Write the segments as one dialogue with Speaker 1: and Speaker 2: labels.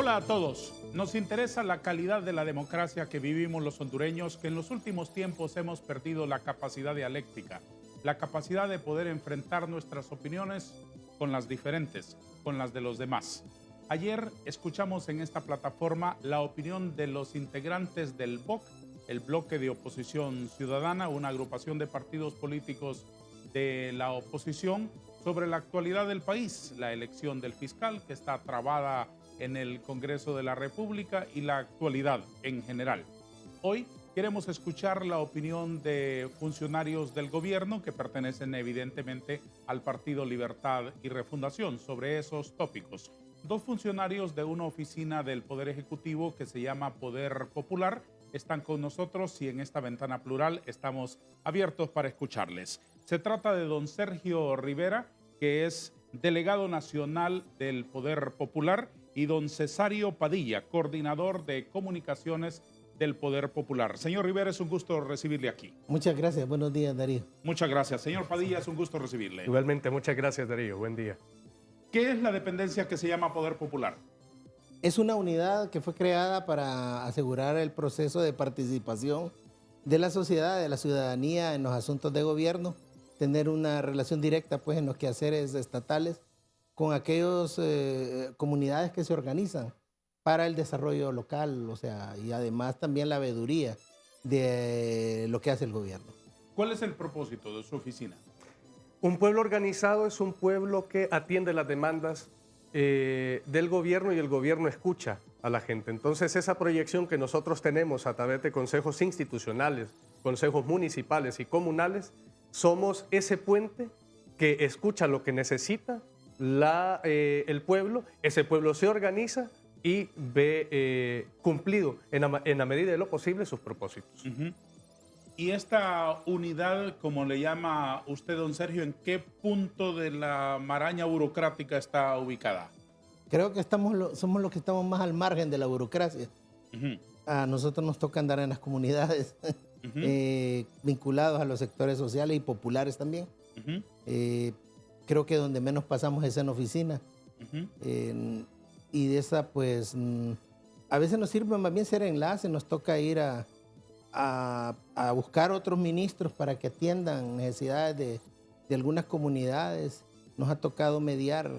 Speaker 1: Hola a todos. Nos interesa la calidad de la democracia que vivimos los hondureños, que en los últimos tiempos hemos perdido la capacidad dialéctica, la capacidad de poder enfrentar nuestras opiniones con las diferentes, con las de los demás. Ayer escuchamos en esta plataforma la opinión de los integrantes del BOC, el Bloque de Oposición Ciudadana, una agrupación de partidos políticos de la oposición, sobre la actualidad del país, la elección del fiscal que está trabada en el Congreso de la República y la actualidad en general. Hoy queremos escuchar la opinión de funcionarios del gobierno que pertenecen evidentemente al Partido Libertad y Refundación sobre esos tópicos. Dos funcionarios de una oficina del Poder Ejecutivo que se llama Poder Popular están con nosotros y en esta ventana plural estamos abiertos para escucharles. Se trata de don Sergio Rivera, que es delegado nacional del Poder Popular, y don Cesario Padilla, coordinador de comunicaciones del Poder Popular. Señor Rivera, es un gusto recibirle aquí.
Speaker 2: Muchas gracias. Buenos días, Darío.
Speaker 1: Muchas gracias. Señor Padilla, es un gusto recibirle.
Speaker 3: Igualmente, muchas gracias, Darío. Buen día.
Speaker 1: ¿Qué es la dependencia que se llama Poder Popular?
Speaker 2: Es una unidad que fue creada para asegurar el proceso de participación de la sociedad, de la ciudadanía en los asuntos de gobierno, tener una relación directa pues, en los quehaceres estatales con aquellas comunidades que se organizan para el desarrollo local, o sea, y además también la veeduría de lo que hace el gobierno.
Speaker 1: ¿Cuál es el propósito de su oficina?
Speaker 3: Un pueblo organizado es un pueblo que atiende las demandas del gobierno y el gobierno escucha a la gente. Entonces, esa proyección que nosotros tenemos a través de consejos institucionales, consejos municipales y comunales, somos ese puente que escucha lo que necesita el pueblo, ese pueblo se organiza y ve cumplido en la medida de lo posible sus propósitos.
Speaker 1: ¿Y esta unidad, como le llama usted, don Sergio, en qué punto de la maraña burocrática está ubicada?
Speaker 2: Creo que somos los que estamos más al margen de la burocracia. A nosotros nos toca andar en las comunidades, vinculados a los sectores sociales y populares también. Creo que donde menos pasamos es en oficina. Y de esa, pues, a veces nos sirve más bien ser enlace, nos toca ir a buscar otros ministros para que atiendan necesidades de algunas comunidades. Nos ha tocado mediar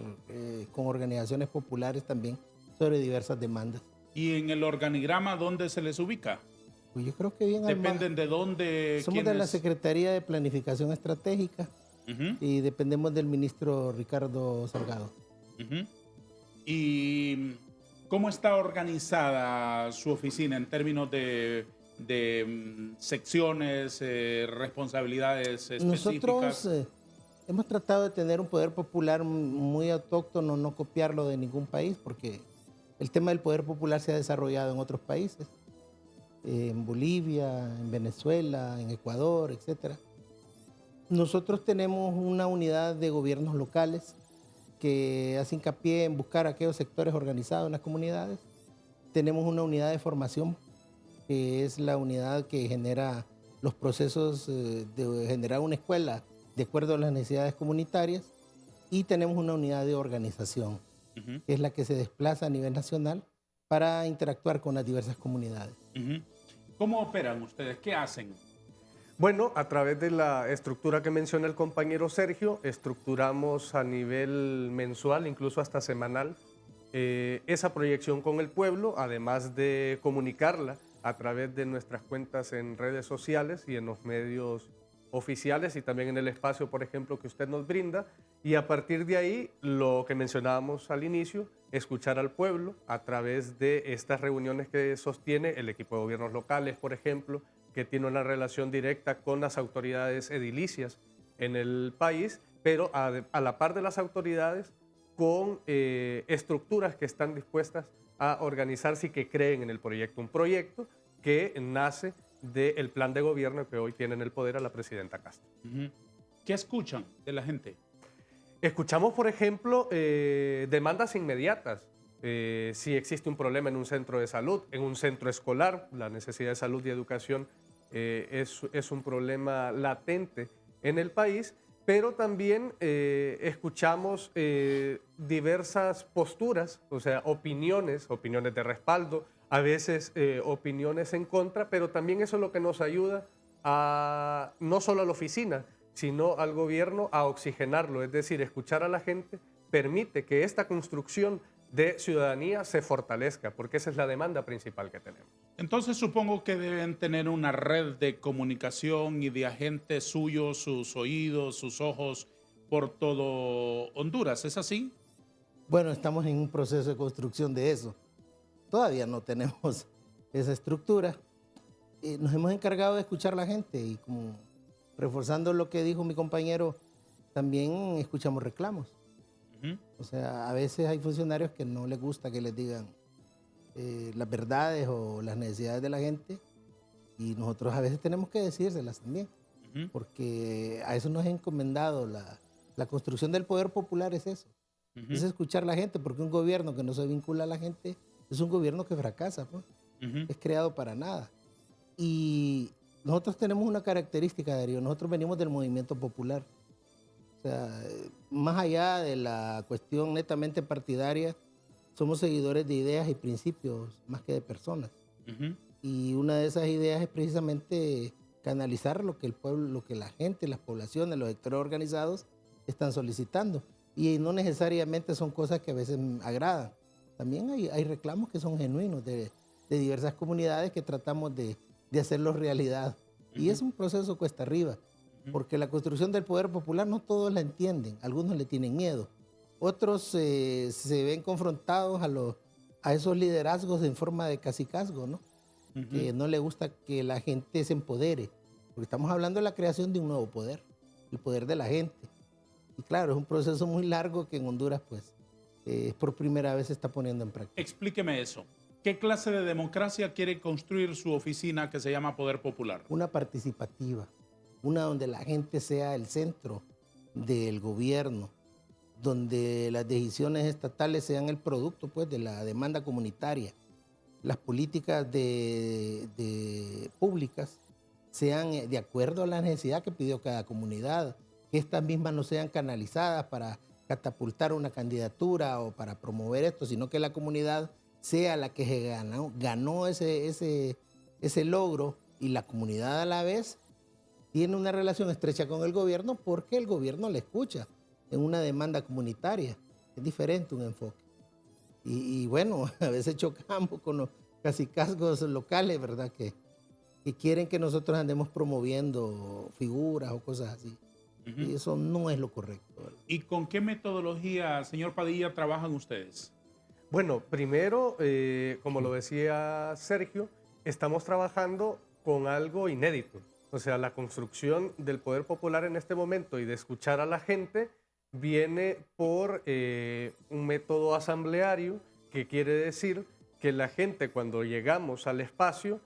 Speaker 2: con organizaciones populares también sobre diversas demandas.
Speaker 1: ¿Y en el organigrama dónde se les ubica?
Speaker 2: Pues yo creo que bien
Speaker 1: ¿Dependen de dónde?
Speaker 2: Somos de la Secretaría de Planificación Estratégica y dependemos del ministro Ricardo Salgado.
Speaker 1: ¿Y cómo está organizada su oficina en términos de secciones, responsabilidades específicas?
Speaker 2: Nosotros hemos tratado de tener un poder popular muy autóctono, no copiarlo de ningún país, porque el tema del poder popular se ha desarrollado en otros países, en Bolivia, en Venezuela, en Ecuador, etc. Nosotros tenemos una unidad de gobiernos locales que hace hincapié en buscar aquellos sectores organizados en las comunidades. Tenemos una unidad de formación, que es la unidad que genera los procesos de generar una escuela de acuerdo a las necesidades comunitarias, y tenemos una unidad de organización, que es la que se desplaza a nivel nacional para interactuar con las diversas comunidades.
Speaker 1: ¿Cómo operan ustedes? ¿Qué hacen?
Speaker 3: Bueno, a través de la estructura que menciona el compañero Sergio, estructuramos a nivel mensual, incluso hasta semanal, esa proyección con el pueblo, además de comunicarla a través de nuestras cuentas en redes sociales y en los medios oficiales y también en el espacio, por ejemplo, que usted nos brinda. Y a partir de ahí, lo que mencionábamos al inicio, escuchar al pueblo a través de estas reuniones que sostiene el equipo de gobiernos locales, por ejemplo, que tiene una relación directa con las autoridades edilicias en el país, pero a la par de las autoridades, con estructuras que están dispuestas a organizarse y que creen en el proyecto. Un proyecto que nace del plan de gobierno que hoy tiene en el poder a la presidenta Castro.
Speaker 1: ¿Qué escuchan de la gente?
Speaker 3: Escuchamos, por ejemplo, demandas inmediatas. Si existe un problema en un centro de salud, en un centro escolar, la necesidad de salud y educación es un problema latente en el país, pero también escuchamos diversas posturas, o sea, opiniones de respaldo, a veces opiniones en contra, pero también eso es lo que nos ayuda a, no solo a la oficina, sino al gobierno a oxigenarlo, es decir, escuchar a la gente permite que esta construcción de ciudadanía se fortalezca, porque esa es la demanda principal que tenemos.
Speaker 1: Entonces supongo que deben tener una red de comunicación y de agentes suyos, sus oídos, sus ojos por todo Honduras, ¿es así?
Speaker 2: Bueno, estamos en un proceso de construcción de eso. Todavía no tenemos esa estructura. Nos hemos encargado de escuchar a la gente y como reforzando lo que dijo mi compañero, también escuchamos reclamos. O sea, a veces hay funcionarios que no les gusta que les digan las verdades o las necesidades de la gente y nosotros a veces tenemos que decírselas también, porque a eso nos ha encomendado la construcción del poder popular, es eso. Es escuchar a la gente, porque un gobierno que no se vincula a la gente es un gobierno que fracasa, pues. Es creado para nada. Y nosotros tenemos una característica, Darío, nosotros venimos del movimiento popular. O sea, más allá de la cuestión netamente partidaria, somos seguidores de ideas y principios más que de personas. Y una de esas ideas es precisamente canalizar lo que el pueblo, lo que la gente, las poblaciones, los sectores organizados están solicitando. Y no necesariamente son cosas que a veces agradan. También hay reclamos que son genuinos de diversas comunidades que tratamos de hacerlos realidad. Y es un proceso cuesta arriba. Porque la construcción del poder popular no todos la entienden, algunos le tienen miedo. Otros se ven confrontados a esos liderazgos en forma de cacicazgo, ¿no? Que no le gusta que la gente se empodere. Porque estamos hablando de la creación de un nuevo poder, el poder de la gente. Y claro, es un proceso muy largo que en Honduras, pues, por primera vez se está poniendo en práctica.
Speaker 1: Explíqueme eso. ¿Qué clase de democracia quiere construir su oficina que se llama Poder Popular?
Speaker 2: Una participativa. Una donde la gente sea el centro del gobierno, donde las decisiones estatales sean el producto, pues, de la demanda comunitaria, las políticas públicas sean de acuerdo a la necesidad que pidió cada comunidad, que estas mismas no sean canalizadas para catapultar una candidatura o para promover esto, sino que la comunidad sea la que ganó ese logro y la comunidad a la vez tiene una relación estrecha con el gobierno porque el gobierno le escucha en una demanda comunitaria. Es diferente un enfoque. Y bueno, a veces chocamos con los cacicazgos locales, ¿verdad? Que quieren que nosotros andemos promoviendo figuras o cosas así. Y eso no es lo correcto, ¿verdad?
Speaker 1: ¿Y con qué metodología, señor Padilla, trabajan ustedes?
Speaker 3: Bueno, primero, como lo decía Sergio, estamos trabajando con algo inédito. O sea, la construcción del poder popular en este momento y de escuchar a la gente viene por un método asambleario, que quiere decir que la gente, cuando llegamos al espacio,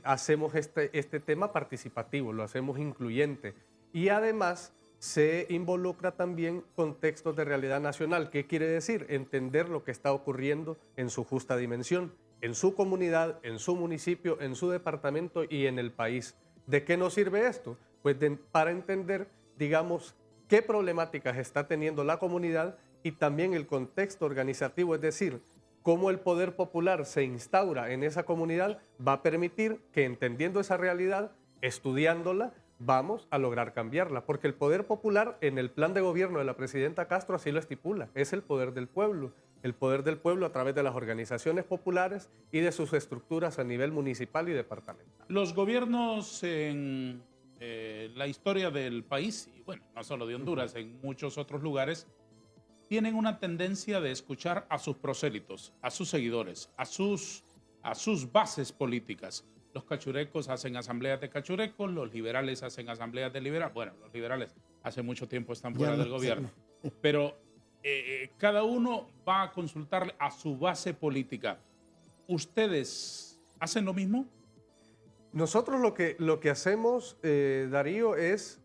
Speaker 3: hacemos este tema participativo, lo hacemos incluyente. Y además se involucra también contextos de realidad nacional. ¿Qué quiere decir? Entender lo que está ocurriendo en su justa dimensión, en su comunidad, en su municipio, en su departamento y en el país. ¿De qué nos sirve esto? Pues para entender, digamos, qué problemáticas está teniendo la comunidad y también el contexto organizativo, es decir, cómo el poder popular se instaura en esa comunidad va a permitir que, entendiendo esa realidad, estudiándola, vamos a lograr cambiarla. Porque el poder popular, en el plan de gobierno de la presidenta Castro, así lo estipula, es el poder del pueblo. El poder del pueblo a través de las organizaciones populares y de sus estructuras a nivel municipal y departamental.
Speaker 1: Los gobiernos en la historia del país, y bueno, no solo de Honduras, en muchos otros lugares, tienen una tendencia de escuchar a sus prosélitos, a sus seguidores, a sus bases políticas. Los cachurecos hacen asambleas de cachurecos, los liberales hacen asambleas de liberales. Bueno, los liberales hace mucho tiempo están fuera del gobierno, pero cada uno va a consultar a su base política. ¿Ustedes hacen lo mismo?
Speaker 3: Nosotros lo que hacemos, Darío, es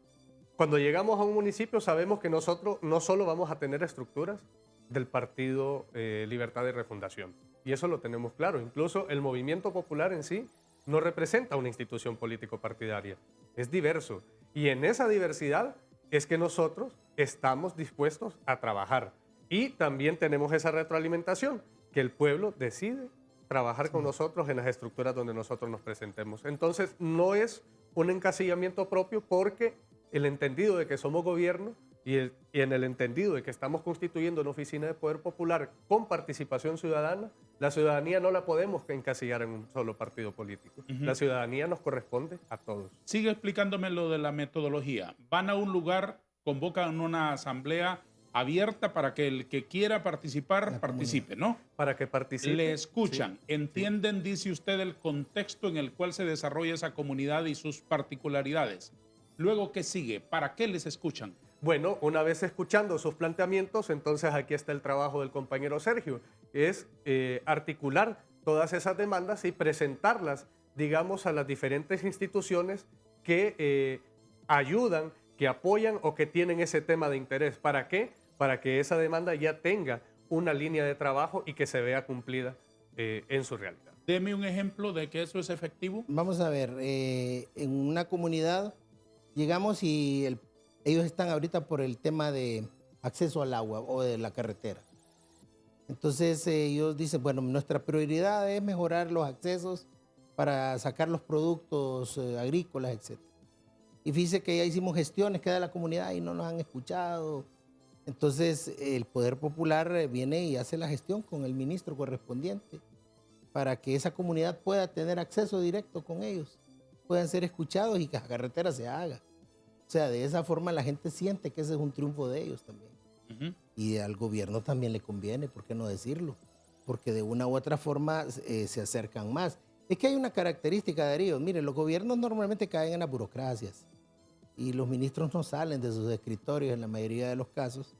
Speaker 3: cuando llegamos a un municipio sabemos que nosotros no solo vamos a tener estructuras del Partido Libertad y Refundación, y eso lo tenemos claro. Incluso el movimiento popular en sí no representa una institución político-partidaria, es diverso. Y en esa diversidad es que nosotros estamos dispuestos a trabajar. Y también tenemos esa retroalimentación, que el pueblo decide trabajar con nosotros en las estructuras donde nosotros nos presentemos. Entonces, no es un encasillamiento propio, porque el entendido de que somos gobierno y en el entendido de que estamos constituyendo una oficina de poder popular con participación ciudadana, la ciudadanía no la podemos encasillar en un solo partido político. La ciudadanía nos corresponde a todos.
Speaker 1: Sigue explicándome lo de la metodología. Van a un lugar, convocan una asamblea abierta para que el que quiera participar, participe, ¿no?
Speaker 3: Para que participe.
Speaker 1: Le escuchan,
Speaker 3: Sí,
Speaker 1: entienden, dice usted, el contexto en el cual se desarrolla esa comunidad y sus particularidades. Luego, ¿qué sigue? ¿Para qué les escuchan?
Speaker 3: Bueno, una vez escuchando sus planteamientos, entonces aquí está el trabajo del compañero Sergio, es articular todas esas demandas y presentarlas, digamos, a las diferentes instituciones que ayudan, que apoyan o que tienen ese tema de interés. ¿Para qué? Para que esa demanda ya tenga una línea de trabajo y que se vea cumplida en su realidad.
Speaker 1: Deme un ejemplo de que eso es efectivo.
Speaker 2: Vamos a ver, en una comunidad llegamos y ellos están ahorita por el tema de acceso al agua o de la carretera. Entonces ellos dicen, bueno, nuestra prioridad es mejorar los accesos para sacar los productos agrícolas, etc. Y fíjese que ya hicimos gestiones, queda la comunidad y no nos han escuchado. Entonces el Poder Popular viene y hace la gestión con el ministro correspondiente para que esa comunidad pueda tener acceso directo con ellos, puedan ser escuchados y que la carretera se haga. O sea, de esa forma la gente siente que ese es un triunfo de ellos también. Y al gobierno también le conviene, ¿por qué no decirlo? Porque de una u otra forma se acercan más. Es que hay una característica, Darío. Mire, los gobiernos normalmente caen en las burocracias y los ministros no salen de sus escritorios en la mayoría de los casos.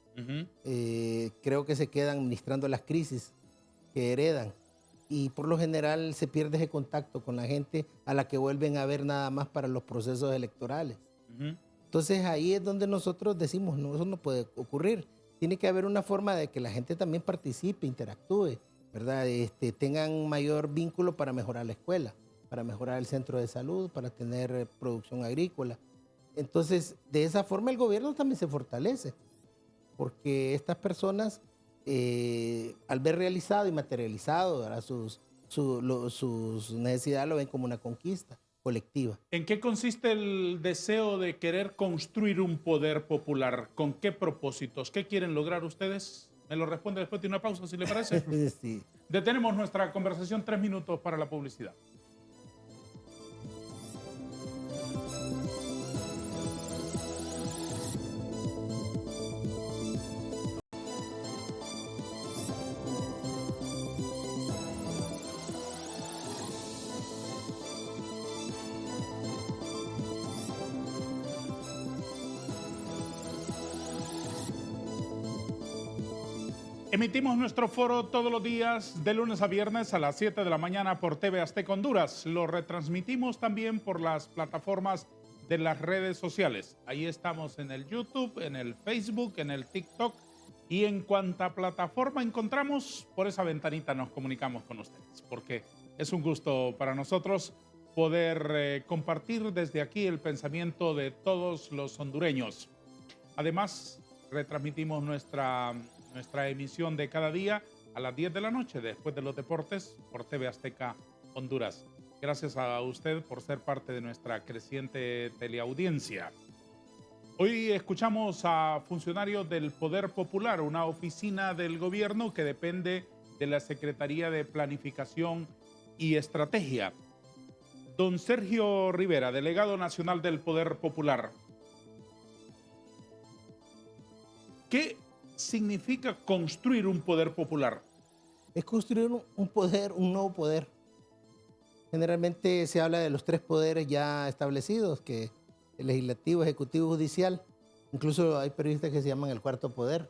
Speaker 2: Creo que se quedan administrando las crisis que heredan y por lo general se pierde ese contacto con la gente a la que vuelven a ver nada más para los procesos electorales. Entonces ahí es donde nosotros decimos, no, eso no puede ocurrir. Tiene que haber una forma de que la gente también participe, interactúe, ¿verdad? Tengan mayor vínculo para mejorar la escuela, para mejorar el centro de salud, para tener producción agrícola. Entonces, de esa forma el gobierno también se fortalece, porque estas personas, al ver realizado y materializado, ¿verdad? sus necesidades, lo ven como una conquista colectiva.
Speaker 1: ¿En qué consiste el deseo de querer construir un poder popular? ¿Con qué propósitos? ¿Qué quieren lograr ustedes? Me lo responde después de una pausa, si le parece.
Speaker 2: Sí.
Speaker 1: Detenemos nuestra conversación 3 minutos para la publicidad. Emitimos nuestro foro todos los días de lunes a viernes a las 7 de la mañana por TV Azteca Honduras. Lo retransmitimos también por las plataformas de las redes sociales. Ahí estamos en el YouTube, en el Facebook, en el TikTok y en cuanta plataforma encontramos, por esa ventanita nos comunicamos con ustedes, porque es un gusto para nosotros poder compartir desde aquí el pensamiento de todos los hondureños. Además, retransmitimos nuestra emisión de cada día a las 10 de la noche, después de los deportes, por TV Azteca Honduras. Gracias a usted por ser parte de nuestra creciente teleaudiencia. Hoy escuchamos a funcionarios del Poder Popular, una oficina del gobierno que depende de la Secretaría de Planificación y Estrategia. Don Sergio Rivera, delegado nacional del Poder Popular. ¿Qué significa construir un poder popular?
Speaker 2: Es construir un poder, un nuevo poder. Generalmente se habla de los 3 poderes ya establecidos, que el legislativo, ejecutivo, judicial. Incluso hay periodistas que se llaman el 4º poder.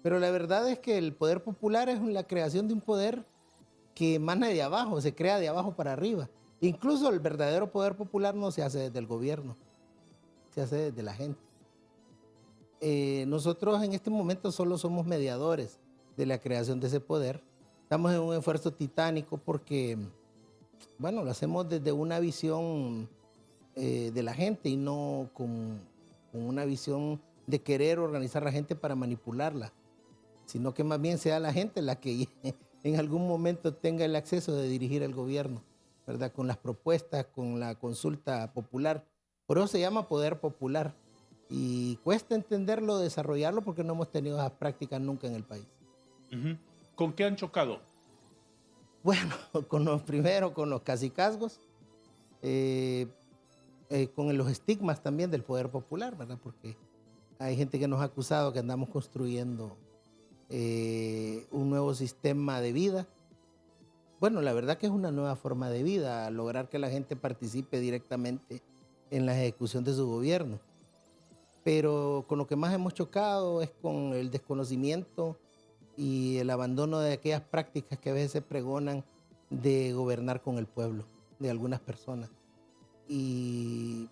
Speaker 2: Pero la verdad es que el poder popular es la creación de un poder que emana de abajo, se crea de abajo para arriba. Incluso el verdadero poder popular no se hace desde el gobierno, se hace desde la gente. Nosotros en este momento solo somos mediadores de la creación de ese poder. Estamos en un esfuerzo titánico porque, bueno, lo hacemos desde una visión de la gente y no con con una visión de querer organizar a la gente para manipularla, sino que más bien sea la gente la que en algún momento tenga el acceso de dirigir el gobierno, ¿verdad? Con las propuestas, con la consulta popular. Por eso se llama poder popular. Y cuesta entenderlo, desarrollarlo, porque no hemos tenido esas prácticas nunca en el país.
Speaker 1: Ujú. ¿Con qué han chocado?
Speaker 2: Bueno, primero con los cacicazgos, con los estigmas también del poder popular, ¿verdad? Porque hay gente que nos ha acusado que andamos construyendo un nuevo sistema de vida. Bueno, la verdad que es una nueva forma de vida, lograr que la gente participe directamente en la ejecución de su gobierno. Pero con lo que más hemos chocado es con el desconocimiento y el abandono de aquellas prácticas que a veces se pregonan de gobernar con el pueblo, de algunas personas. Y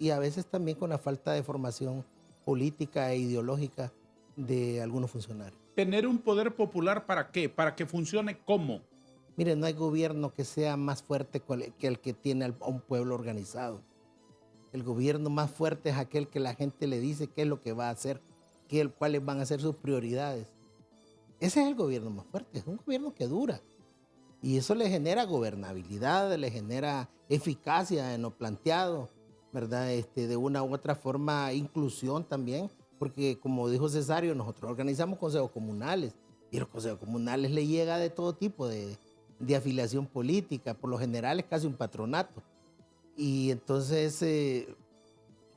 Speaker 2: a veces también con la falta de formación política e ideológica de algunos funcionarios.
Speaker 1: ¿Tener un poder popular para qué? ¿Para que funcione cómo?
Speaker 2: Mire, no hay gobierno que sea más fuerte que el que tiene a un pueblo organizado. El gobierno más fuerte es aquel que la gente le dice qué es lo que va a hacer, cuáles van a ser sus prioridades. Ese es el gobierno más fuerte, es un gobierno que dura. Y eso le genera gobernabilidad, le genera eficacia en lo planteado, ¿verdad? De una u otra forma, inclusión también, porque como dijo Cesario, nosotros organizamos consejos comunales y los consejos comunales le llega de todo tipo de afiliación política, por lo general es casi un patronato. Y entonces,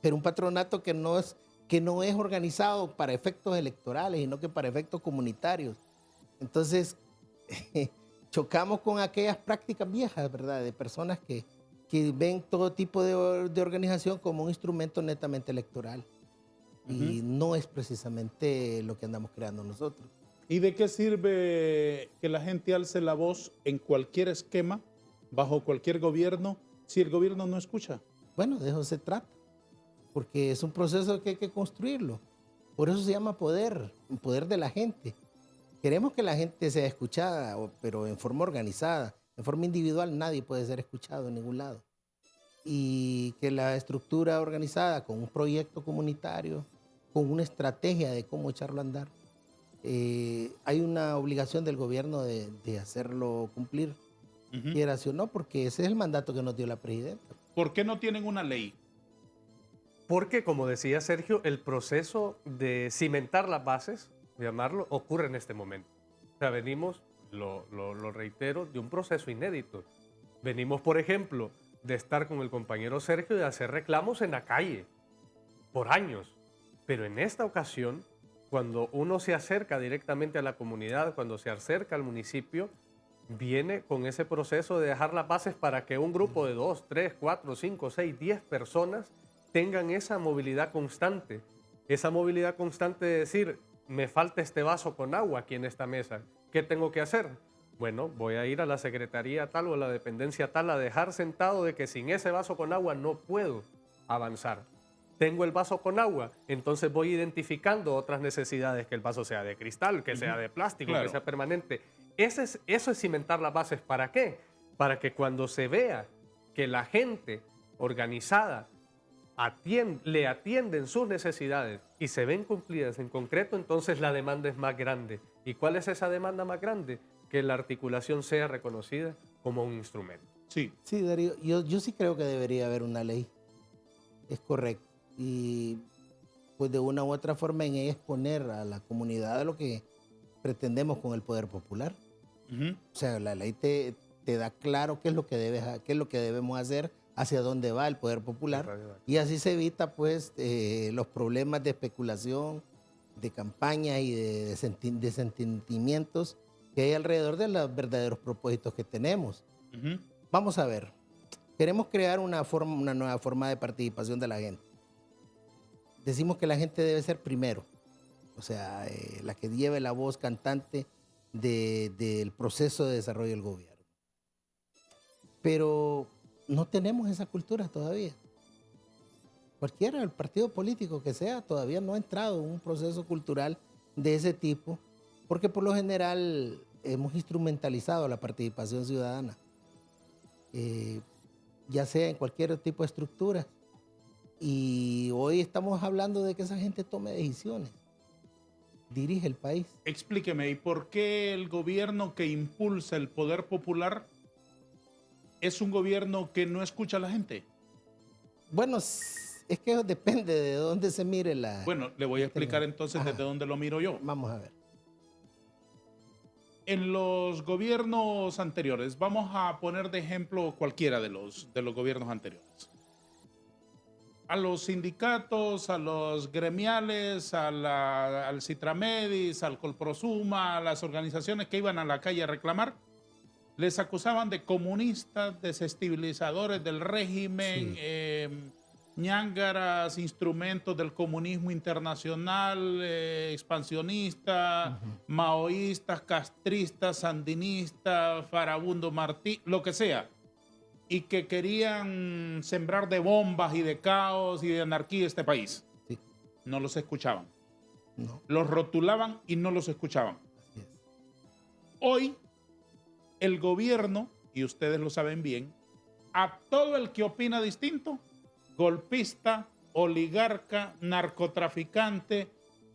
Speaker 2: pero un patronato que no es organizado para efectos electorales, sino que para efectos comunitarios. Entonces, chocamos con aquellas prácticas viejas, ¿verdad? De personas que ven todo tipo de organización como un instrumento netamente electoral. Y no es precisamente lo que andamos creando nosotros.
Speaker 1: ¿Y de qué sirve que la gente alce la voz en cualquier esquema, bajo cualquier gobierno, si el gobierno no escucha?
Speaker 2: Bueno, de eso se trata, porque es un proceso que hay que construirlo. Por eso se llama poder, un poder de la gente. Queremos que la gente sea escuchada, pero en forma organizada. En forma individual nadie puede ser escuchado en ningún lado. Y que la estructura organizada con un proyecto comunitario, con una estrategia de cómo echarlo a andar, hay una obligación del gobierno de hacerlo cumplir, quiera sí o no, porque ese es el mandato que nos dio la presidenta.
Speaker 1: ¿Por qué no tienen una ley?
Speaker 3: Porque, como decía Sergio, el proceso de cimentar las bases, llamarlo, ocurre en este momento. O sea, venimos, lo reitero, de un proceso inédito. Venimos, por ejemplo, de estar con el compañero Sergio y de hacer reclamos en la calle por años. Pero en esta ocasión, cuando uno se acerca directamente a la comunidad, cuando se acerca al municipio, viene con ese proceso de dejar las bases para que un grupo de 2, 3, 4, 5, 6, 10 personas tengan esa movilidad constante. Esa movilidad constante de decir, me falta este vaso con agua aquí en esta mesa. ¿Qué tengo que hacer? Bueno, voy a ir a la secretaría tal o a la dependencia tal a dejar sentado de que sin ese vaso con agua no puedo avanzar. Tengo el vaso con agua, entonces voy identificando otras necesidades, que el vaso sea de cristal, que sea de plástico,
Speaker 1: claro,
Speaker 3: que sea permanente. Eso es cimentar las bases. ¿Para qué? Para que cuando se vea que la gente organizada le atienden sus necesidades y se ven cumplidas en concreto, entonces la demanda es más grande. ¿Y cuál es esa demanda más grande? Que la articulación sea reconocida como un instrumento.
Speaker 1: Sí.
Speaker 2: Sí, Darío, yo sí creo que debería haber una ley. Es correcto. Y pues de una u otra forma en ella exponer a la comunidad a lo que pretendemos con el poder popular. O sea, la ley te da claro qué es lo que debemos hacer, hacia dónde va el poder popular, y así se evita pues los problemas de especulación, de campaña y de sentimientos que hay alrededor de los verdaderos propósitos que tenemos. Vamos a ver, queremos crear una nueva forma de participación de la gente. Decimos que la gente debe ser primero, o sea, la que lleve la voz cantante del proceso de desarrollo del gobierno. Pero no tenemos esa cultura todavía. Cualquiera, el partido político que sea, todavía no ha entrado en un proceso cultural de ese tipo, porque por lo general hemos instrumentalizado la participación ciudadana, ya sea en cualquier tipo de estructura. Y hoy estamos hablando de que esa gente tome decisiones, dirige el país.
Speaker 1: Explíqueme, ¿y por qué el gobierno que impulsa el poder popular es un gobierno que no escucha a la gente?
Speaker 2: Bueno, es que depende de dónde se mire la...
Speaker 1: Bueno, le voy a explicar entonces
Speaker 2: Ajá.
Speaker 1: desde dónde lo miro yo.
Speaker 2: Vamos a ver.
Speaker 1: En los gobiernos anteriores, vamos a poner de ejemplo cualquiera de los gobiernos anteriores. A los sindicatos, a los gremiales, al Citramedis, al Colprosuma, a las organizaciones que iban a la calle a reclamar, les acusaban de comunistas, desestabilizadores del régimen, ñángaras, instrumentos del comunismo internacional, expansionista, maoístas, castristas, sandinistas, farabundo Martí, lo que sea, y que querían sembrar de bombas y de caos y de anarquía este país.
Speaker 2: Sí.
Speaker 1: No los escuchaban.
Speaker 2: No,
Speaker 1: Los rotulaban y no los escuchaban.
Speaker 2: así es.
Speaker 1: Hoy, el gobierno, y ustedes lo saben bien, a todo el que opina distinto, golpista, oligarca, narcotraficante,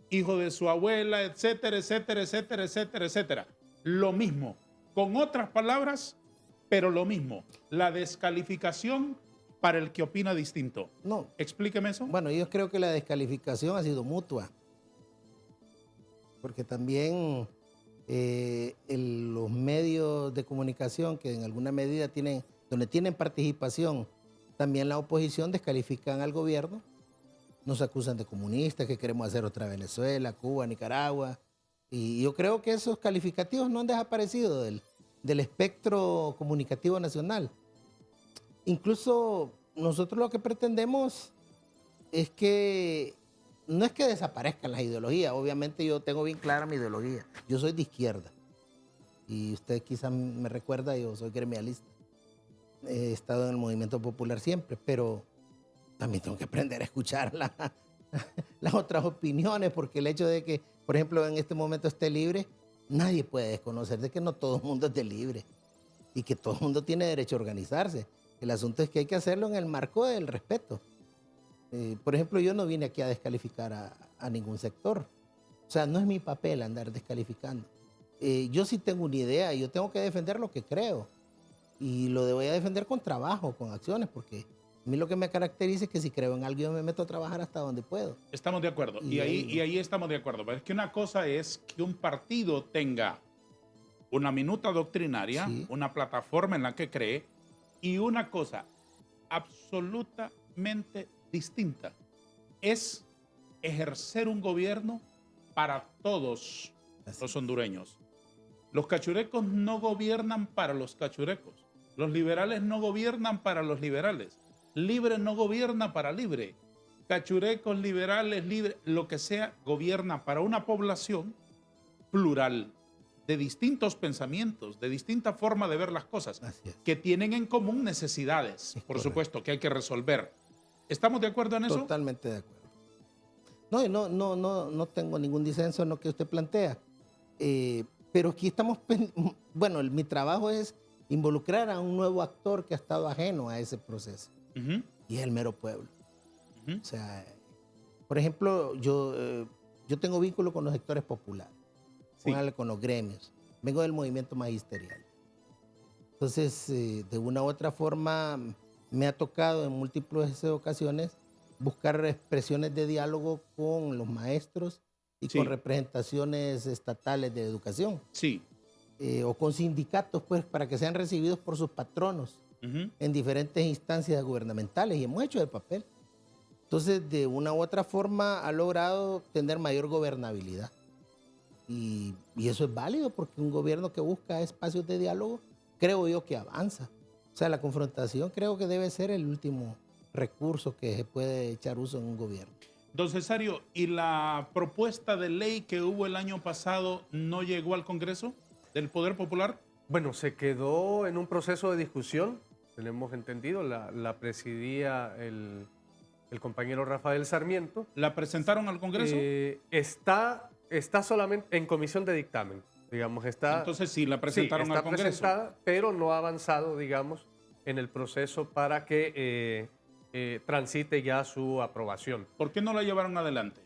Speaker 1: hijo de su abuela, etcétera, etcétera, etcétera, etcétera, etcétera. Lo mismo, con otras palabras, pero lo mismo. La descalificación para el que opina distinto.
Speaker 2: No,
Speaker 1: Explíqueme eso.
Speaker 2: bueno, yo creo que la descalificación ha sido mutua. Porque también los medios de comunicación que en alguna medida tienen, donde tienen participación, también la oposición descalifican al gobierno, nos acusan de comunistas, que queremos hacer otra Venezuela, Cuba, Nicaragua. Y yo creo que esos calificativos no han desaparecido del espectro comunicativo nacional. Incluso nosotros lo que pretendemos es que no es que desaparezcan las ideologías. Obviamente yo tengo bien clara mi ideología. Yo soy de izquierda. Y usted quizás me recuerda, yo soy gremialista. He estado en el movimiento popular siempre, pero también tengo que aprender a escuchar las otras opiniones, porque el hecho de que, por ejemplo, en este momento esté libre, nadie puede desconocer de que no todo el mundo esté libre y que todo el mundo tiene derecho a organizarse. El asunto es que hay que hacerlo en el marco del respeto. Por ejemplo, yo no vine aquí a descalificar a ningún sector. O sea, no es mi papel andar descalificando. Yo sí tengo una idea y yo tengo que defender lo que creo. Y lo voy a defender con trabajo, con acciones, porque a mí lo que me caracteriza es que si creo en algo yo me meto a trabajar hasta donde puedo.
Speaker 1: Estamos de acuerdo. Y ahí estamos de acuerdo. Pero es que una cosa es que un partido tenga una minuta doctrinaria,
Speaker 2: Sí.
Speaker 1: una plataforma en la que cree, y una cosa absolutamente distinta es ejercer un gobierno para todos los hondureños. Los cachurecos no gobiernan para los cachurecos. Los liberales no gobiernan para los liberales. Libre no gobierna para libre. Cachurecos, liberales, libre, lo que sea, gobierna para una población plural, de distintos pensamientos, de distinta forma de ver las cosas,
Speaker 2: Así es.
Speaker 1: que tienen en común necesidades,
Speaker 2: Es
Speaker 1: por
Speaker 2: correcto.
Speaker 1: supuesto, que hay que resolver. ¿Estamos de acuerdo en eso?
Speaker 2: Totalmente de acuerdo. No, y no tengo ningún disenso en lo que usted plantea. Pero aquí estamos, bueno, mi trabajo es involucrar a un nuevo actor que ha estado ajeno a ese proceso.
Speaker 1: Ujú,
Speaker 2: Y es el mero pueblo.
Speaker 1: ujú.
Speaker 2: O sea, por ejemplo, yo tengo vínculo con los sectores populares,
Speaker 1: Sí.
Speaker 2: con los gremios. Vengo del movimiento magisterial. Entonces, de una u otra forma, me ha tocado en múltiples ocasiones buscar expresiones de diálogo con los maestros y
Speaker 1: Sí.
Speaker 2: con representaciones estatales de educación,
Speaker 1: Sí.
Speaker 2: o con sindicatos, pues, para que sean recibidos por sus patronos
Speaker 1: Ujú.
Speaker 2: en diferentes instancias gubernamentales, y hemos hecho el papel. Entonces, de una u otra forma, ha logrado tener mayor gobernabilidad. Y eso es válido porque un gobierno que busca espacios de diálogo, creo yo que avanza. O sea, la confrontación creo que debe ser el último recurso que se puede echar uso en un gobierno.
Speaker 1: Don Cesario, ¿y la propuesta de ley que hubo el año pasado no llegó al Congreso del Poder Popular?
Speaker 3: Bueno, se quedó en un proceso de discusión, tenemos entendido, la presidía el compañero Rafael Sarmiento.
Speaker 1: ¿La presentaron al Congreso?
Speaker 3: Está solamente en comisión de dictamen, digamos, está...
Speaker 1: Entonces sí, la presentaron
Speaker 3: sí,
Speaker 1: al
Speaker 3: está
Speaker 1: Congreso.
Speaker 3: presentada, pero no ha avanzado, digamos, en el proceso para que transite ya su aprobación.
Speaker 1: ¿Por qué no la llevaron adelante?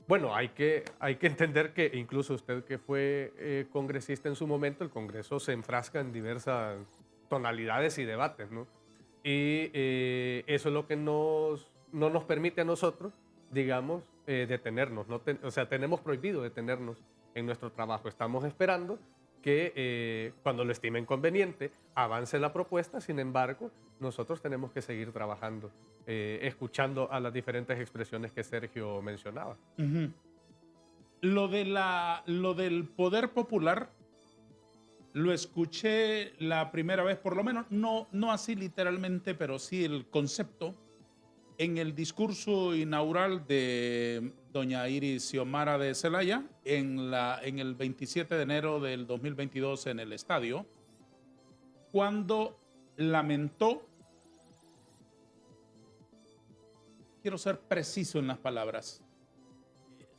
Speaker 3: Bueno, hay que entender que incluso usted que fue congresista en su momento, el Congreso se enfrasca en diversas tonalidades y debates, ¿no? Y eso es lo que no nos permite a nosotros, digamos, detenernos. O sea, tenemos prohibido detenernos en nuestro trabajo. Estamos esperando que cuando lo estimen conveniente avance la propuesta. Del embargo, nosotros tenemos que seguir trabajando, escuchando a las diferentes expresiones que Sergio mencionaba.
Speaker 1: Uh-huh. Lo del poder popular lo escuché la primera vez, por lo menos, no así literalmente, pero sí el concepto, en el discurso inaugural de doña Iris Xiomara de Celaya en el 27 de enero del 2022 en el estadio, cuando lamentó, quiero ser preciso en las palabras,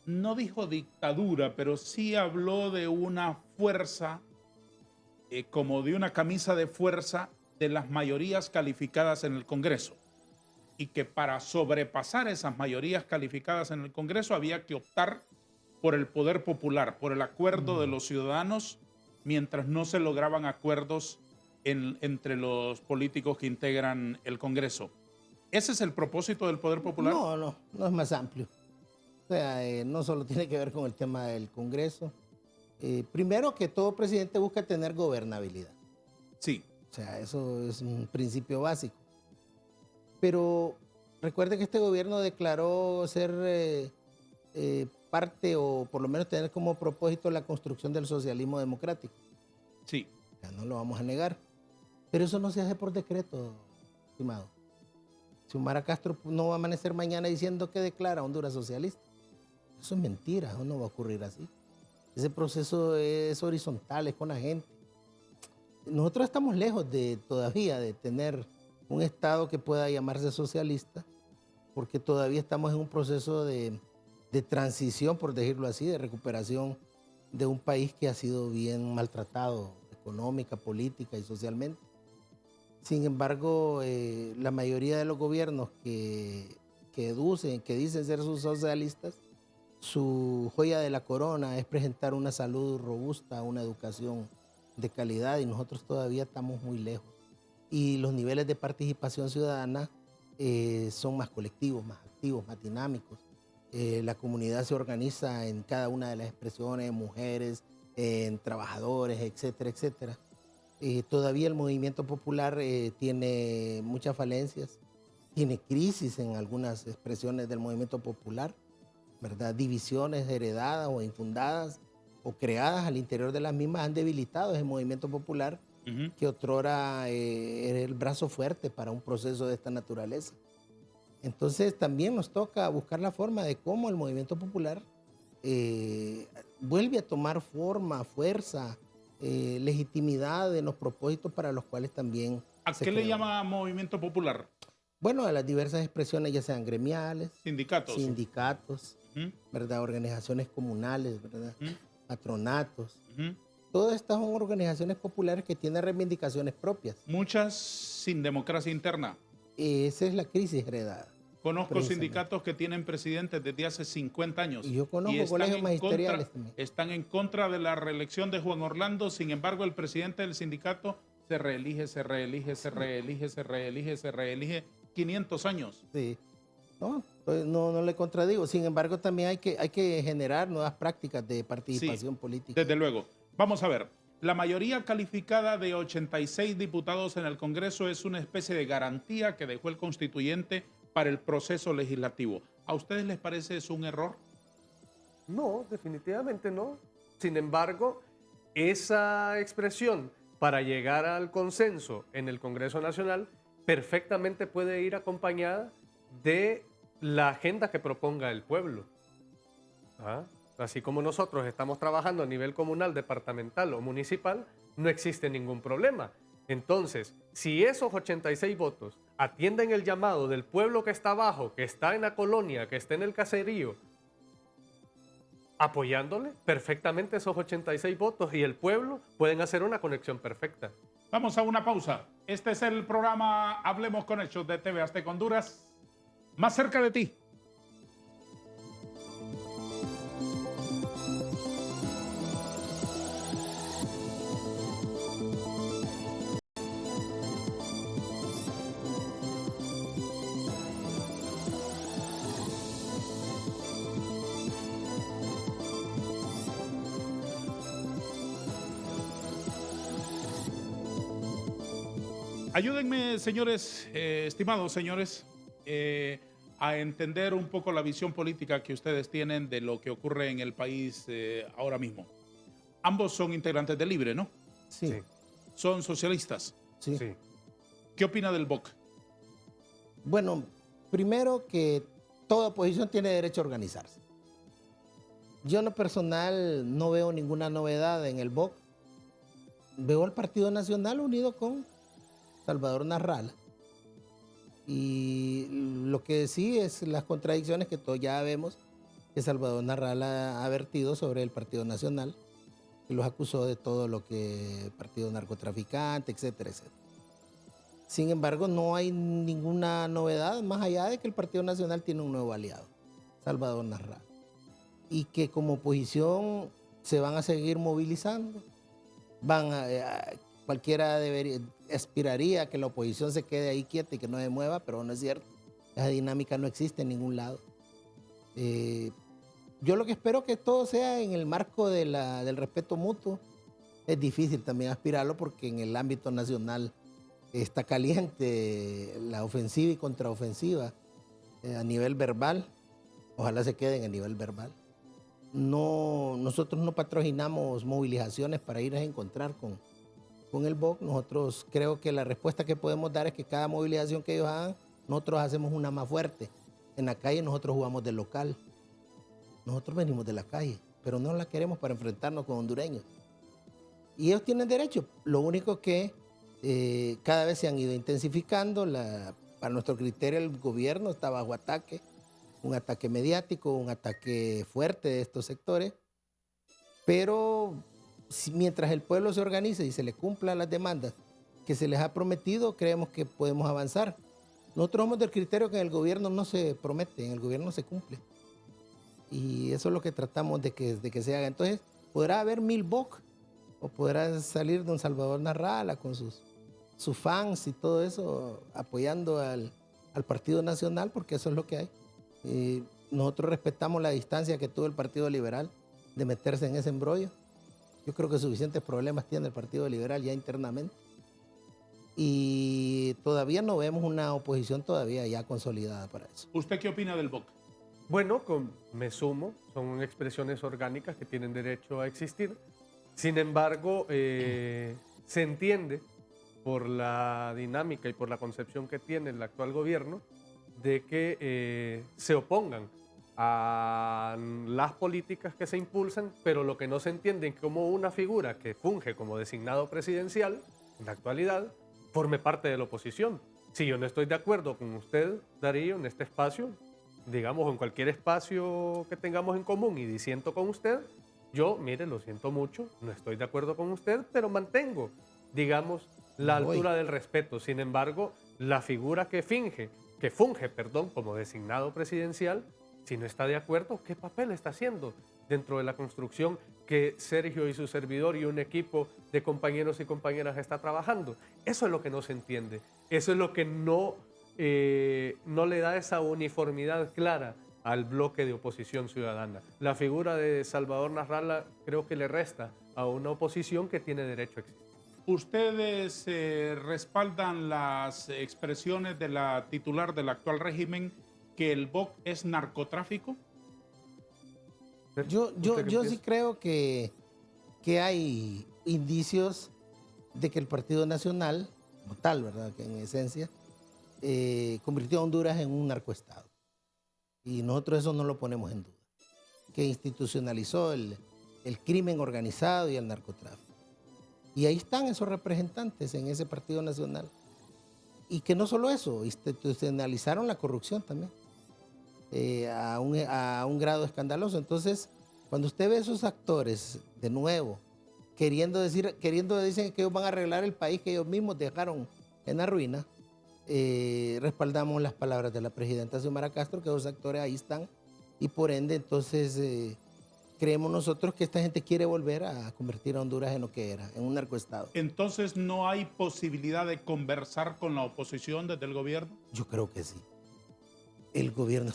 Speaker 1: no dijo dictadura, pero sí habló de una fuerza, como de una camisa de fuerza de las mayorías calificadas en el Congreso, y que para sobrepasar esas mayorías calificadas en el Congreso había que optar por el poder popular, por el acuerdo de los ciudadanos, mientras no se lograban acuerdos entre los políticos que integran el Congreso. ¿Ese es el propósito del poder popular?
Speaker 2: No es más amplio. O sea, no solo tiene que ver con el tema del Congreso. Primero que todo presidente busca tener gobernabilidad.
Speaker 1: Sí.
Speaker 2: O sea, eso es un principio básico. Pero recuerde que este gobierno declaró ser parte, o por lo menos tener como propósito, la construcción del socialismo democrático.
Speaker 1: Sí.
Speaker 2: Ya no lo vamos a negar. Pero eso no se hace por decreto, estimado. Xiomara Castro no va a amanecer mañana diciendo que declara Honduras socialista. Eso es mentira, eso no va a ocurrir así. Ese proceso es horizontal, es con la gente. Nosotros estamos lejos todavía de tener un Estado que pueda llamarse socialista, porque todavía estamos en un proceso de transición, por decirlo así, de recuperación de un país que ha sido bien maltratado económica, política y socialmente. Sin embargo, la mayoría de los gobiernos que dicen ser sus socialistas, su joya de la corona es presentar una salud robusta, una educación de calidad, y nosotros todavía estamos muy lejos. Y los niveles de participación ciudadana son más colectivos, más activos, más dinámicos. La comunidad se organiza en cada una de las expresiones, mujeres, en trabajadores, etcétera, etcétera. Todavía el movimiento popular tiene muchas falencias, tiene crisis en algunas expresiones del movimiento popular, ¿verdad? Divisiones heredadas o infundadas o creadas al interior de las mismas han debilitado ese movimiento popular, que otrora era el brazo fuerte para un proceso de esta naturaleza. Entonces también nos toca buscar la forma de cómo el movimiento popular vuelve a tomar forma, fuerza, legitimidad en los propósitos para los cuales también
Speaker 1: ¿A qué le llama movimiento popular?
Speaker 2: Bueno, a las diversas expresiones, ya sean gremiales, sindicatos, ¿verdad? Organizaciones comunales, ¿verdad? Patronatos. Todas estas son organizaciones populares que tienen reivindicaciones propias.
Speaker 1: Muchas sin democracia interna.
Speaker 2: Esa es la crisis heredada.
Speaker 1: Conozco sindicatos que tienen presidentes desde hace 50 años.
Speaker 2: Y yo conozco colegios magisteriales también.
Speaker 1: Están en contra de la reelección de Juan Orlando. Sin embargo, el presidente del sindicato se reelige 500 años.
Speaker 2: Sí. No le contradigo. Sin embargo, también hay que generar nuevas prácticas de participación política.
Speaker 1: Desde luego. Vamos a ver. La mayoría calificada de 86 diputados en el Congreso es una especie de garantía que dejó el constituyente para el proceso legislativo. ¿A ustedes les parece eso un error?
Speaker 3: No, definitivamente no. Sin embargo, esa expresión para llegar al consenso en el Congreso Nacional perfectamente puede ir acompañada de la agenda que proponga el pueblo. Así como nosotros estamos trabajando a nivel comunal, departamental o municipal, no existe ningún problema. Entonces, si esos 86 votos atienden el llamado del pueblo que está abajo, que está en la colonia, que está en el caserío, apoyándole perfectamente esos 86 votos, y el pueblo pueden hacer una conexión perfecta.
Speaker 1: Vamos a una pausa. Este es el programa Hablemos con Hechos de TV Azteca Honduras. Más cerca de ti. Ayúdenme, señores, estimados señores, a entender un poco la visión política que ustedes tienen de lo que ocurre en el país ahora mismo. Ambos son integrantes de Libre, ¿no?
Speaker 2: Sí,
Speaker 3: Sí.
Speaker 1: Son socialistas.
Speaker 2: sí.
Speaker 3: Sí.
Speaker 1: ¿Qué opina del BOC?
Speaker 2: Bueno, primero que toda oposición tiene derecho a organizarse. Yo en lo personal no veo ninguna novedad en el BOC. Veo al Partido Nacional unido con Salvador Narrala. Y lo que sí es las contradicciones que todos ya vemos que Salvador Narrala ha vertido sobre el Partido Nacional, que los acusó de todo lo que partido narcotraficante, etcétera, etcétera. Sin embargo, no hay ninguna novedad más allá de que el Partido Nacional tiene un nuevo aliado, Salvador Narrala, y que como oposición se van a seguir movilizando. Cualquiera aspiraría a que la oposición se quede ahí quieta y que no se mueva, pero no es cierto. Esa dinámica no existe en ningún lado. Yo lo que espero que todo sea en el marco del respeto mutuo. Es difícil también aspirarlo porque en el ámbito nacional está caliente la ofensiva y contraofensiva a nivel verbal. Ojalá se queden a nivel verbal. No, nosotros no patrocinamos movilizaciones para ir a encontrar con el BOC. Nosotros creo que la respuesta que podemos dar es que cada movilización que ellos hagan, nosotros hacemos una más fuerte. En la calle nosotros jugamos de local. Nosotros venimos de la calle, pero no la queremos para enfrentarnos con hondureños. Y ellos tienen derecho. Lo único que cada vez se han ido intensificando. Para nuestro criterio el gobierno está bajo ataque. Un ataque mediático, un ataque fuerte de estos sectores. Pero mientras el pueblo se organice y se le cumplan las demandas que se les ha prometido, creemos que podemos avanzar. Nosotros somos del criterio que en el gobierno no se promete, en el gobierno se cumple. Y eso es lo que tratamos de que se haga. Entonces, podrá haber 1000 BOC o podrá salir don Salvador Narrala con sus fans y todo eso apoyando al Partido Nacional, porque eso es lo que hay. Nosotros respetamos la distancia que tuvo el Partido Liberal de meterse en ese embrollo. Yo creo que suficientes problemas tiene el Partido Liberal ya internamente. Y todavía no vemos una oposición todavía ya consolidada para eso.
Speaker 1: ¿Usted qué opina del BOC?
Speaker 3: Bueno, me sumo, son expresiones orgánicas que tienen derecho a existir. Sin embargo, se entiende por la dinámica y por la concepción que tiene el actual gobierno de que se opongan a las políticas que se impulsan, pero lo que no se entiende es como una figura que funge como designado presidencial en la actualidad forme parte de la oposición. Si yo no estoy de acuerdo con usted, Darío, en este espacio, digamos, en cualquier espacio que tengamos en común y disiento con usted, yo, mire, lo siento mucho, no estoy de acuerdo con usted, pero mantengo, digamos, la altura del respeto. Sin embargo, la figura que funge, como designado presidencial, si no está de acuerdo, ¿qué papel está haciendo dentro de la construcción que Sergio y su servidor y un equipo de compañeros y compañeras está trabajando? Eso es lo que no se entiende. Eso es lo que no le da esa uniformidad clara al bloque de oposición ciudadana. La figura de Salvador Narrala creo que le resta a una oposición que tiene derecho a existir.
Speaker 1: ¿Ustedes respaldan las expresiones de la titular del actual régimen que el BOC es narcotráfico?
Speaker 2: Yo sí creo que hay indicios de que el Partido Nacional, como tal, ¿verdad?, que en esencia, convirtió a Honduras en un narcoestado. Y nosotros eso no lo ponemos en duda. Que institucionalizó el crimen organizado y el narcotráfico. Y ahí están esos representantes en ese Partido Nacional. Y que no solo eso, institucionalizaron la corrupción también. A un grado escandaloso. Entonces, cuando usted ve esos actores, de nuevo, dicen que ellos van a arreglar el país que ellos mismos dejaron en la ruina. Respaldamos las palabras de la presidenta Xiomara Castro, que los actores ahí están, y por ende, entonces, creemos nosotros que esta gente quiere volver a convertir a Honduras en lo que era, en un narcoestado.
Speaker 1: Entonces, ¿no hay posibilidad de conversar con la oposición desde el gobierno?
Speaker 2: Yo creo que sí. El gobierno